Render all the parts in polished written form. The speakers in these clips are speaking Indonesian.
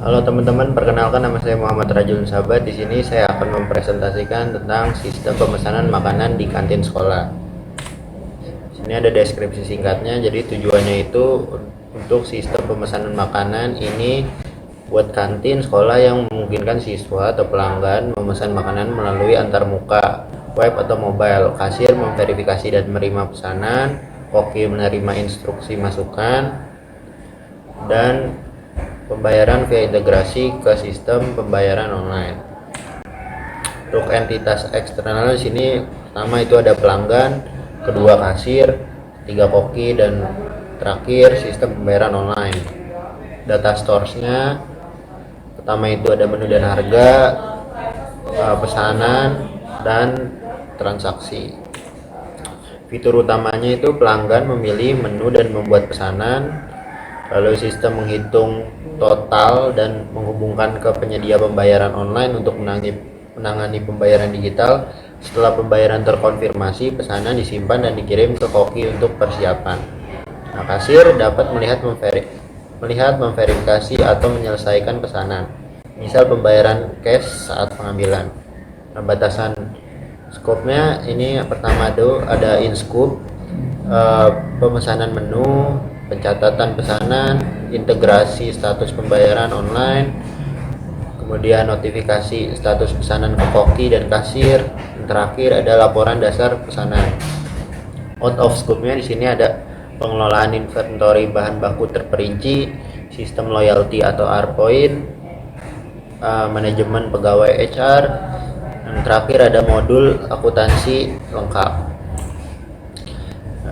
Halo teman-teman, perkenalkan nama saya Muhammad Rajul Sabat. Di sini saya akan mempresentasikan tentang sistem pemesanan makanan di kantin sekolah. Sini ada deskripsi singkatnya. Jadi tujuannya itu untuk sistem pemesanan makanan ini buat kantin sekolah yang memungkinkan siswa atau pelanggan memesan makanan melalui antarmuka, web atau mobile. Kasir memverifikasi dan menerima pesanan, koki menerima instruksi masukan, dan pembayaran via integrasi ke sistem pembayaran online. Untuk entitas eksternal di sini pertama itu ada pelanggan, kedua kasir, tiga koki, dan terakhir sistem pembayaran online. Data source-nya pertama itu ada menu dan harga, pesanan, dan transaksi. Fitur utamanya itu pelanggan memilih menu dan membuat pesanan, lalu sistem menghitung total dan menghubungkan ke penyedia pembayaran online untuk menangani pembayaran digital. Setelah pembayaran terkonfirmasi, pesanan disimpan dan dikirim ke koki untuk persiapan. Nah, kasir dapat melihat, memverifikasi atau menyelesaikan pesanan. Misal pembayaran cash saat pengambilan. Nah, batasan skopnya ini pertama itu ada in scope, pemesanan menu, pencatatan pesanan, integrasi status pembayaran online, kemudian notifikasi status pesanan ke koki dan kasir, dan terakhir ada laporan dasar pesanan. Out of scope-nya di sini ada pengelolaan inventory bahan baku terperinci, sistem loyalty atau R-point, manajemen pegawai HR, dan terakhir ada modul akuntansi lengkap.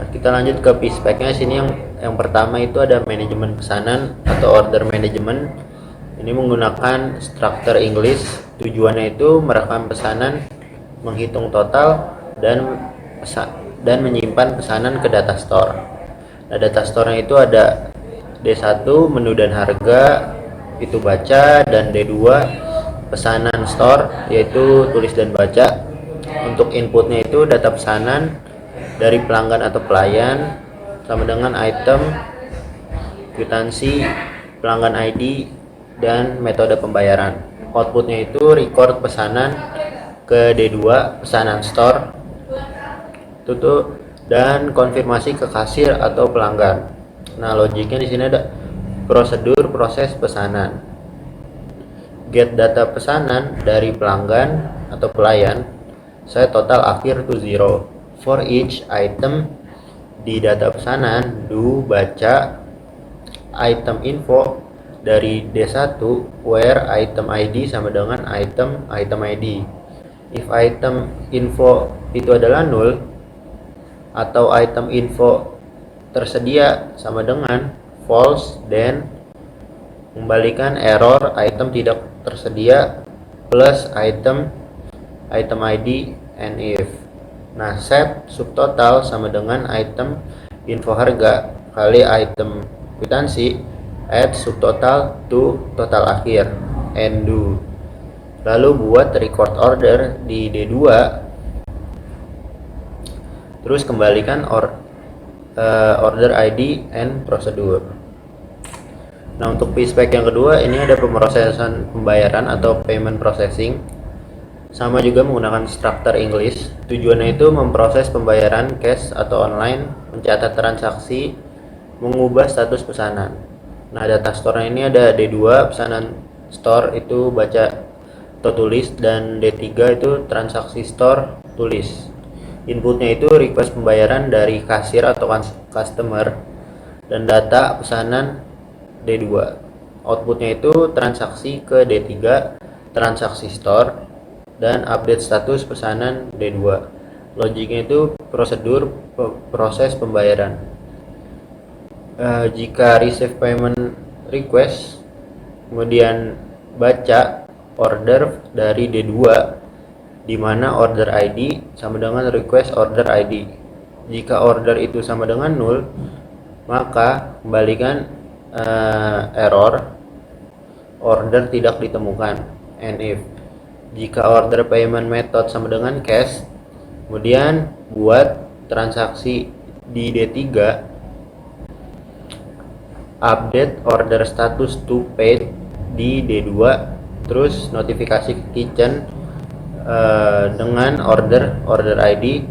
Kita lanjut ke P-spec-nya. Sini yang pertama itu ada manajemen pesanan atau order management. Ini menggunakan struktur English. Tujuannya itu merekam pesanan, menghitung total, dan menyimpan pesanan ke data store. Nah, data store-nya itu ada D1 menu dan harga itu baca, dan D2 pesanan store yaitu tulis dan baca. Untuk inputnya itu data pesanan dari pelanggan atau pelayan sama dengan item, kwitansi, pelanggan ID, dan metode pembayaran. Outputnya itu record pesanan ke D2 pesanan store dan konfirmasi ke kasir atau pelanggan. Nah, logiknya di sini ada prosedur proses pesanan. Get data pesanan dari pelanggan atau pelayan, set total akhir to 0. For each item di data pesanan, do baca item info dari D1 where item ID sama dengan item ID. If item info itu adalah null atau item info tersedia sama dengan false, then kembalikan error item tidak tersedia plus item ID and if. Nah, set subtotal sama dengan item info harga kali item kwitansi, add subtotal to total akhir, and do. Lalu buat record order di D2, terus kembalikan order ID and prosedur. Nah, untuk P-spec yang kedua ini ada pemrosesan pembayaran atau payment processing. Sama juga menggunakan struktur English. Tujuannya itu memproses pembayaran cash atau online, mencatat transaksi, mengubah status pesanan. Nah, data store ini ada D2 pesanan store itu baca atau tulis, dan D3 itu transaksi store tulis. Inputnya itu request pembayaran dari kasir atau customer dan data pesanan D2. Outputnya itu transaksi ke D3 transaksi store dan update status pesanan D2. Logiknya itu prosedur proses pembayaran. Jika receive payment request, kemudian baca order dari D2 di mana order ID sama dengan request order ID. Jika order itu sama dengan null, maka kembalikan error order tidak ditemukan, and if. Jika order payment method sama dengan cash, kemudian buat transaksi di D3, update order status to paid di D2, terus notifikasi ke kitchen dengan order ID,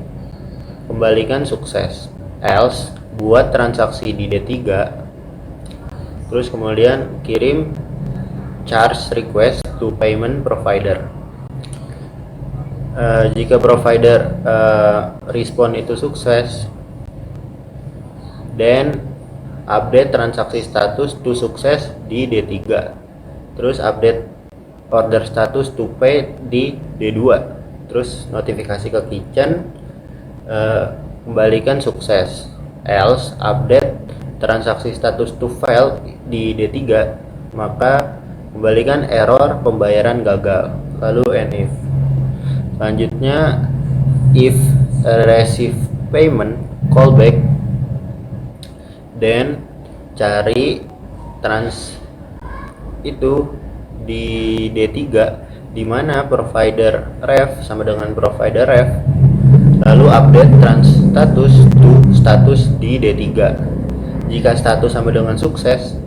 kembalikan sukses. Else buat transaksi di D3, terus kemudian kirim charge request to payment provider. Jika provider respon itu sukses, then update transaksi status to sukses di D3, terus update order status to pay di D2, terus notifikasi ke kitchen, kembalikan sukses. Else update transaksi status to fail di D3, maka kembalikan error pembayaran gagal. Lalu if. Selanjutnya, if receive payment callback, then cari trans itu di D3 di mana provider ref sama dengan provider ref, lalu update trans status to status di D3. Jika status sama dengan sukses,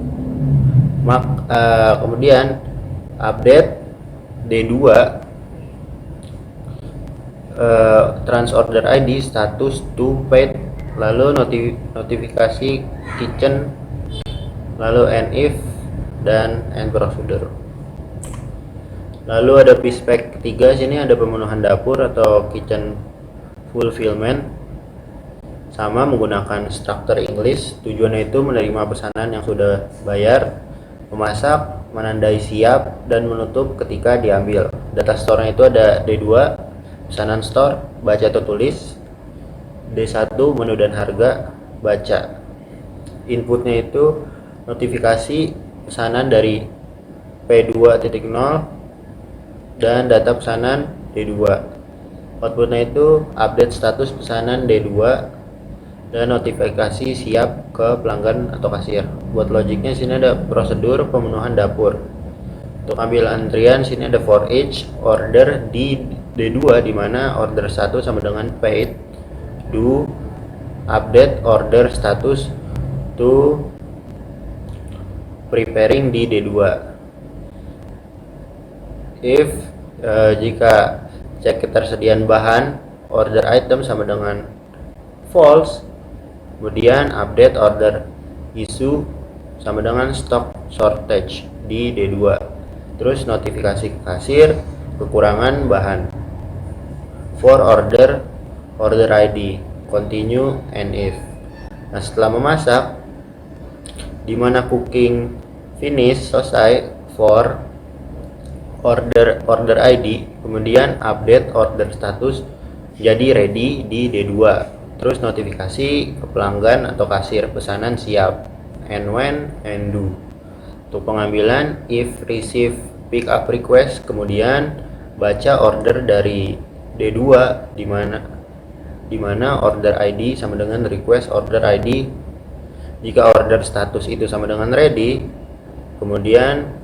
kemudian update D2 trans order ID status to paid, lalu notifikasi kitchen, lalu if dan end procedure. Lalu ada pispec ketiga, sini ada pemenuhan dapur atau kitchen fulfillment, sama menggunakan struktur English. Tujuannya itu menerima pesanan yang sudah bayar, memasak, menandai siap, dan menutup ketika diambil. Data store-nya itu ada D2 pesanan store, baca atau tulis. D1 menu dan harga, baca. Inputnya itu notifikasi pesanan dari P2.0 dan data pesanan D2. Outputnya itu update status pesanan D2 dan notifikasi siap ke pelanggan atau kasir. Buat logiknya sini ada prosedur pemenuhan dapur. Untuk ambil antrian sini ada for each order di D2 di mana order 1 sama dengan paid. Do update order status to preparing di D2. If jika cek ketersediaan bahan order item sama dengan false, kemudian update order issue sama dengan stock shortage di D2, terus notifikasi ke kasir kekurangan bahan. For order ID, continue and if. Nah, setelah memasak, dimana cooking finish selesai, for order ID, kemudian update order status jadi ready di D2, terus notifikasi ke pelanggan atau kasir pesanan siap, and when and do. Untuk pengambilan, if receive pick up request, kemudian baca order dari D2 di mana order ID sama dengan request order ID. Jika order status itu sama dengan ready, kemudian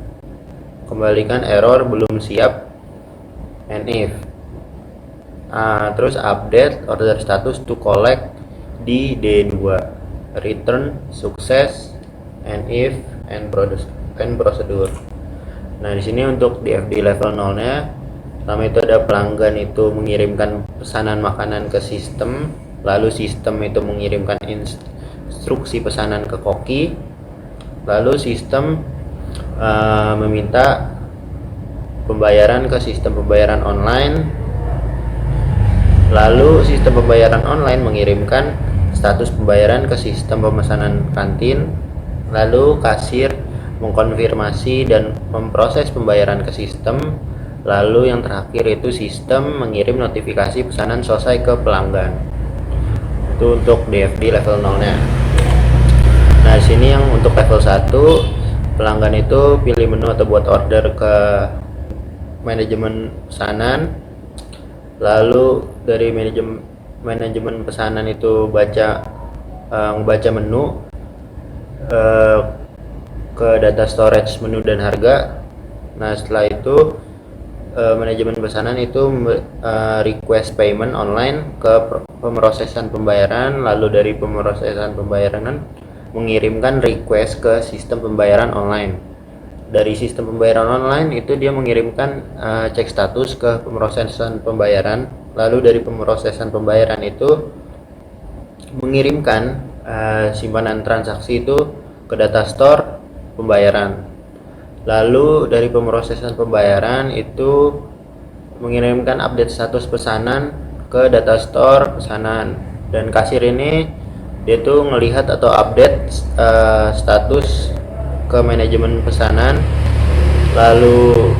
kembalikan error belum siap, and if. Terus update order status to collect di D2, return sukses, and if and procedure. Nah, di sini untuk DFD level 0-nya, pertama itu ada pelanggan itu mengirimkan pesanan makanan ke sistem, lalu sistem itu mengirimkan instruksi pesanan ke koki, lalu sistem meminta pembayaran ke sistem pembayaran online, lalu sistem pembayaran online mengirimkan status pembayaran ke sistem pemesanan kantin, lalu kasir mengkonfirmasi dan memproses pembayaran ke sistem, lalu yang terakhir itu sistem mengirim notifikasi pesanan selesai ke pelanggan. Itu untuk DFD level 0-nya. Nah, di sini yang untuk level 1, pelanggan itu pilih menu atau buat order ke manajemen pesanan, lalu dari manajemen pesanan itu baca menu ke data storage menu dan harga. Nah, setelah itu manajemen pesanan itu request payment online ke pemrosesan pembayaran, lalu dari pemrosesan pembayaran mengirimkan request ke sistem pembayaran online. dari sistem pembayaran online itu dia mengirimkan cek status ke pemrosesan pembayaran, lalu dari pemrosesan pembayaran itu mengirimkan simpanan transaksi itu ke data store pembayaran. Lalu dari pemrosesan pembayaran itu mengirimkan update status pesanan ke data store pesanan, dan kasir ini dia tuh ngelihat atau update status ke manajemen pesanan, lalu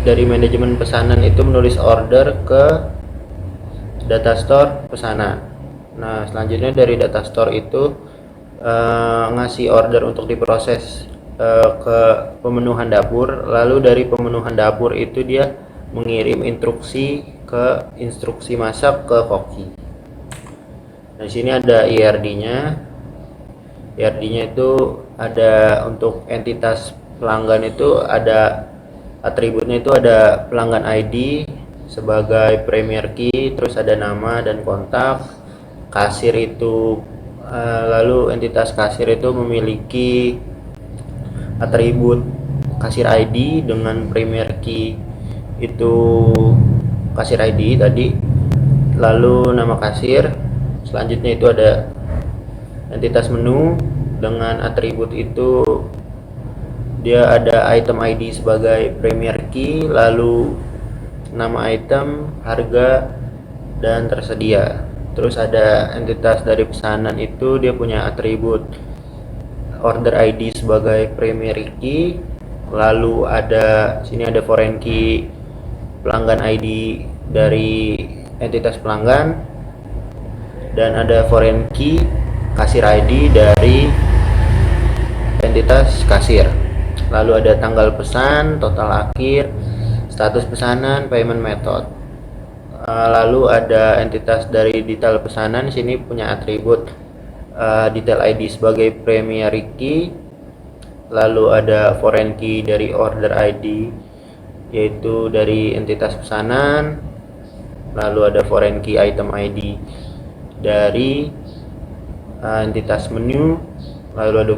dari manajemen pesanan itu menulis order ke data store pesanan. Nah, selanjutnya dari data store itu ngasih order untuk diproses ke pemenuhan dapur, lalu dari pemenuhan dapur itu dia mengirim instruksi ke instruksi masak ke koki. Nah, di sini ada IRD-nya. IRD-nya itu ada untuk entitas pelanggan, itu ada atributnya, itu ada pelanggan ID sebagai premier key, terus ada nama dan kontak. Kasir itu lalu entitas kasir itu memiliki atribut kasir ID dengan premier key itu kasir ID tadi, lalu nama kasir. Selanjutnya itu ada entitas menu dengan atribut itu dia ada item ID sebagai premier key, lalu nama item, harga, dan tersedia. Terus ada entitas dari pesanan itu dia punya atribut order ID sebagai primary key, lalu ada sini ada foreign key pelanggan ID dari entitas pelanggan, dan ada foreign key kasir ID dari entitas kasir. Lalu ada tanggal pesan, total akhir, status pesanan, payment method. Lalu ada entitas dari detail pesanan, sini punya atribut detail ID sebagai primary key, lalu ada foreign key dari order ID yaitu dari entitas pesanan, lalu ada foreign key item ID dari entitas menu, lalu ada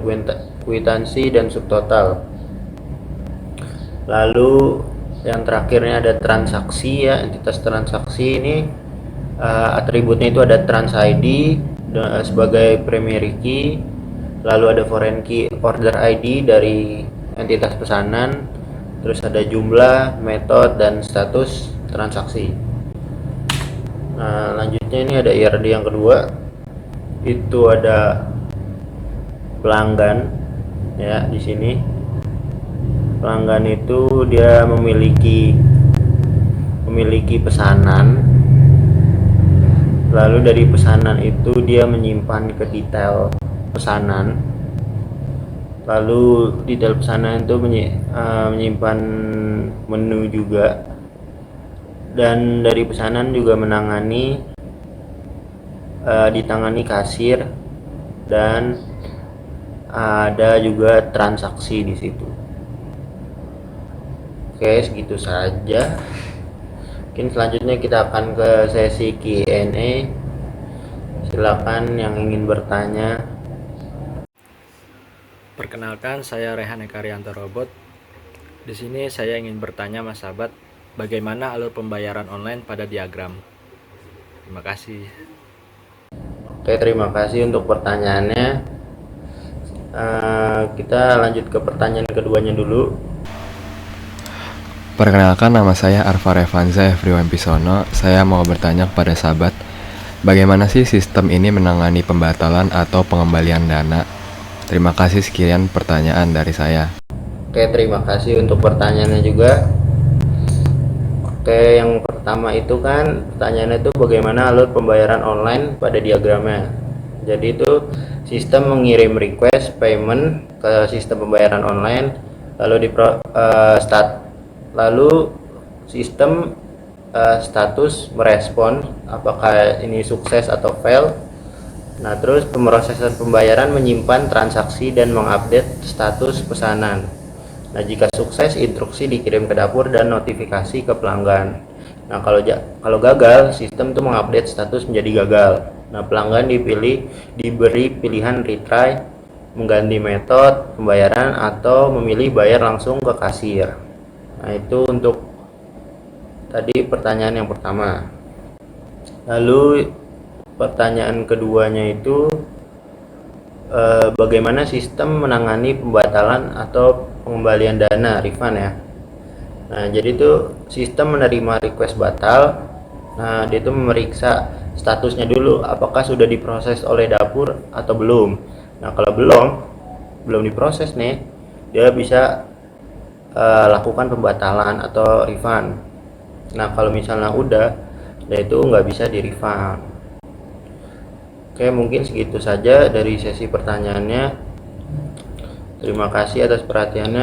kwitansi dan subtotal. Lalu yang terakhirnya ada transaksi ya, entitas transaksi ini atributnya itu ada trans ID sebagai primary key, lalu ada foreign key order ID dari entitas pesanan, terus ada jumlah, metode, dan status transaksi. Nah, lanjutnya ini ada IRD yang kedua, itu ada pelanggan ya. Di sini pelanggan itu dia memiliki pesanan, lalu dari pesanan itu dia menyimpan ke detail pesanan, lalu detail pesanan itu menyimpan menu juga, dan dari pesanan juga ditangani kasir, dan ada juga transaksi di situ. Oke, segitu saja. Mungkin selanjutnya kita akan ke sesi Q&A. Silakan yang ingin bertanya. Perkenalkan, saya Rehan Ekarianto Robot. Di sini saya ingin bertanya Mas Sahabat, bagaimana alur pembayaran online pada diagram? Terima kasih. Oke, terima kasih untuk pertanyaannya. Kita lanjut ke pertanyaan keduanya dulu. Perkenalkan, nama saya Arfa Revanza Efriwan Pisono. Saya mau bertanya kepada sahabat, bagaimana sih sistem ini menangani pembatalan atau pengembalian dana? Terima kasih, sekian pertanyaan dari saya. Oke, terima kasih untuk pertanyaannya juga. Oke, yang pertama itu kan pertanyaannya itu bagaimana alur pembayaran online pada diagramnya. Jadi itu sistem mengirim request payment ke sistem pembayaran online, lalu sistem status merespon apakah ini sukses atau fail. Nah, terus pemrosesan pembayaran menyimpan transaksi dan mengupdate status pesanan. Nah, jika sukses, instruksi dikirim ke dapur dan notifikasi ke pelanggan. Nah, kalau gagal, sistem itu mengupdate status menjadi gagal. Nah, pelanggan diberi pilihan retry mengganti metode pembayaran atau memilih bayar langsung ke kasir. Nah, itu untuk tadi pertanyaan yang pertama. Lalu pertanyaan keduanya itu bagaimana sistem menangani pembatalan atau pengembalian dana refund ya. Nah, jadi itu sistem menerima request batal. Nah, dia itu memeriksa statusnya dulu, apakah sudah diproses oleh dapur atau belum. Nah, kalau belum diproses nih, dia bisa lakukan pembatalan atau refund. Nah, kalau misalnya udah, itu nggak bisa di refund. Oke, mungkin segitu saja dari sesi pertanyaannya. Terima kasih atas perhatiannya.